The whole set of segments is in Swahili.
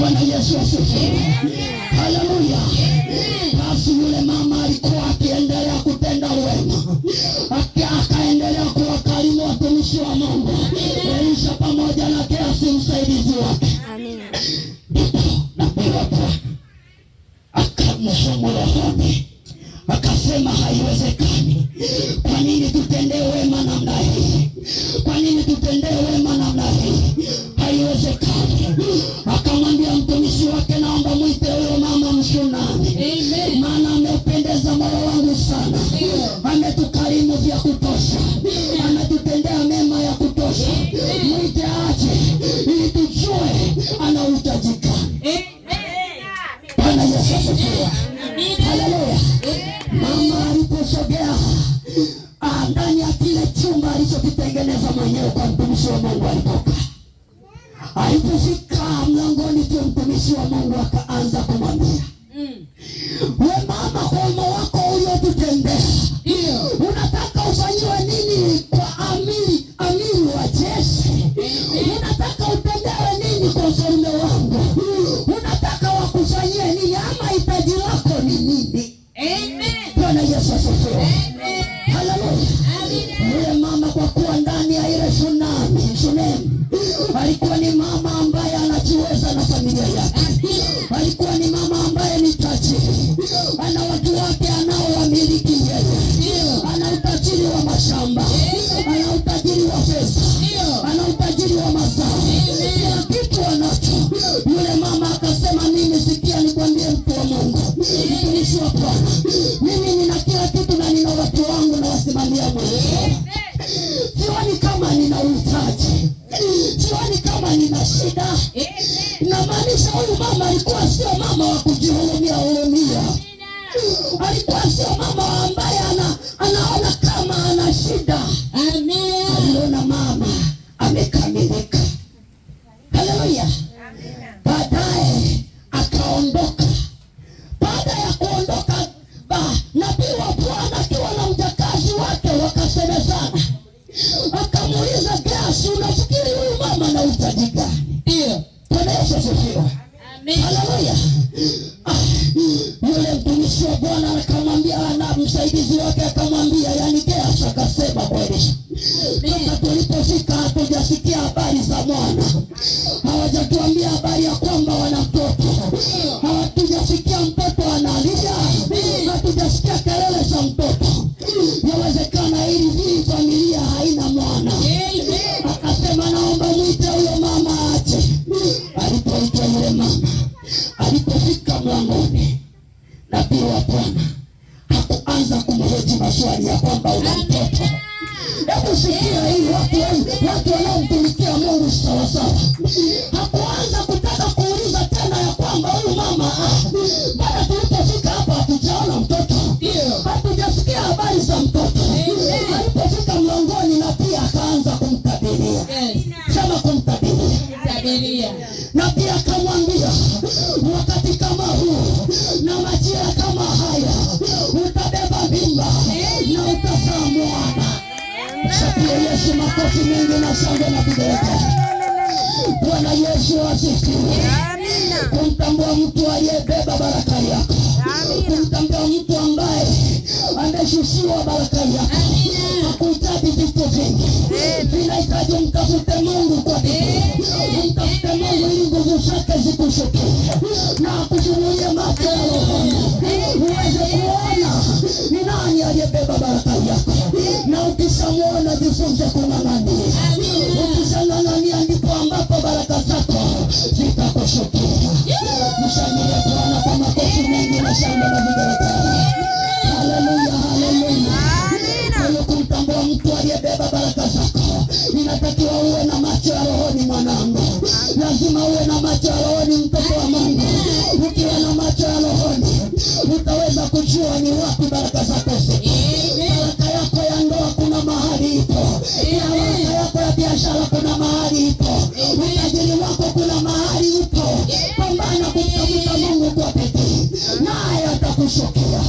Bwana Yesu asifiwe. Haleluya. Basi yule mama alikuwa akiendelea kutenda wema, akaendelea kuwakarimu watumishi wa Mungu, Elisha pamoja na Gehazi msaidizi wake. Amina. Ndipo nabii wa Bwana akamshumu rohoni, akasema haiwezekani. Kwa nini tutendee wema namna hii? Kwa nini tutendee wema namna hii? Haiwezekani. Akamwambia mtumishi wake, naomba mwite huyo mama Mshunami, maana ameupendeza moyo wangu sana. Ametukarimu vya kutosha, ametutendea mema ya kutosha. Mwite aje ili tujue anahitajika. Bwana Yesu asifiwe. Haleluya. Mama aliposogea ndani ya kile chumba alichokitengeneza mwenyewe kwa mtumishi wa Mungu, alitoka. Alipofika mlangoni tu mtumishi wa Mungu akaanza kumwambia, we mama, kwa wema wako uliotutendea, unataka ufanyiwe nini kwa amiri wa jeshi? Unataka utendewe nini kwa ufalme wangu? Unataka wakufanyie nini, ama hitaji lako ni nini? Bwana Yesu asifiwe. Haleluya. Yule mama kwa kuwa ndani ya ile Shunami alikuwa ni mama ambaye anajiweza na familia yake. Alikuwa ni mama ambaye ni tajiri, ana watu wake anaowamiliki yeye. Ana utajiri wa mashamba, ana utajiri wa fedha, ana utajiri wa mazao, kila kitu anacho. Yule mama akasema, mimi sikia nikwambie mtu wa Mungu, mtumishi wa Bwana, mimi nina kila kitu na nina watu wangu na wasimamia mwenyewe. Sioni kama nina uhitaji, sioni kama nina shida. Inamaanisha huyu mama alikuwa sio mama wa kujihurumia. Alikuwa sio mama ambaye anaona kama ana shida. Aliona mama amekamilika. Haleluya. Baadaye akaondoka. Baada ya kuondoka, nabii wa Bwana akiwa na mjakazi wake wakasemezana. Akamuuliza Gehazi, unafikiri huyu mama ana uhitaji gani? Bwana Yesu asifiwe. Haleluya. Yule mtumishi wa Bwana akamwambia, na msaidizi wake akamwambia, yani Gehazi akasema, kweli toka tulipofika hatujasikia habari za mwana. Hawajatuambia habari ya kwamba wana mtoto. Hatujasikia mtoto analia, hatujasikia kelele za mtoto. Yawezekana hii familia haina mwana. Akasema, naomba mwite huyo mama aje. Alipoitwa yule mama, alipofika mlangoni, nabii wa Bwana hakuanza kumhoji maswali ya kwamba una mtoto. Hebu sikia hii, watu wanaomtumikia Mungu sawa sawa. Hakuanza kutaka kuuliza tena ya kwamba huyu mama, baada tulipofika hapa hatujaona mtoto, hatujasikia habari za mtoto. Alipofika mlangoni, na pia akaanza kumtabiria. Sema kumtabiria. Na pia akamwambia, wakati kama huu na majira kama haya utabeba mimba na utazaa mwana. Shapia Yesu makofi mengi na shangwe na vigelegele. Bwana Yesu asifiwe. Kumtambua mtu aliyebeba baraka yako, kumtambua mtu ambaye ameshushiwa baraka yako. Hakuhitaji vitu vingi, vinahitaji mtafute Mungu kwa bidii. Mtafute Mungu ili nguvu zake zikushukie na kufunulie macho ya rohoni uweze kuona ni nani aliyebeba baraka yako. Na ukishamwona jifunze kung'ang'ania. Ukishang'ang'ania ndipo ambapo baraka zako zitakushukia. Mshangilie Bwana kwa makofi mengi na shangwe na vigelegele. Haleluya, haleluya. Kwa kumtambua mtu aliyebeba baraka zako, inatakiwa uwe na macho ya rohoni mwanangu. Lazima uwe na macho ya rohoni mtoto wa Mungu. Ukiwa na macho ya rohoni utaweza kujua ni wapi baraka zako ziko. Baraka yako ya ndoa kuna mahali ipo. Baraka yako ya biashara kuna mahali ipo. Utajiri wako kuna mahali ipo. Pambana kumtafuta Mungu kwa bidii, naye atakushukia,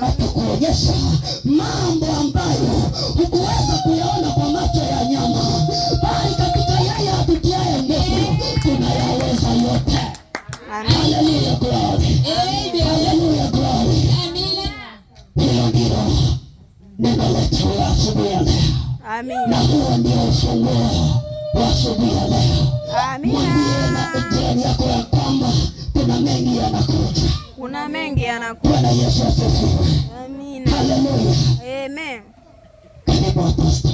atakuonyesha mambo ambayo hukuweza kuyaona kwa macho ya nyama, bali katika yeye atutiaye nguvu tunayaweza yote. Amina. Na huo ndio ufunguo wa asubuhi ya leo. Amina. Mwambie na jirani yako ya kwamba kuna mengi yanakuja. Kuna mengi yanakuja. Bwana Yesu asifiwe. Amina. Haleluya. Amen. Karibu Apostle.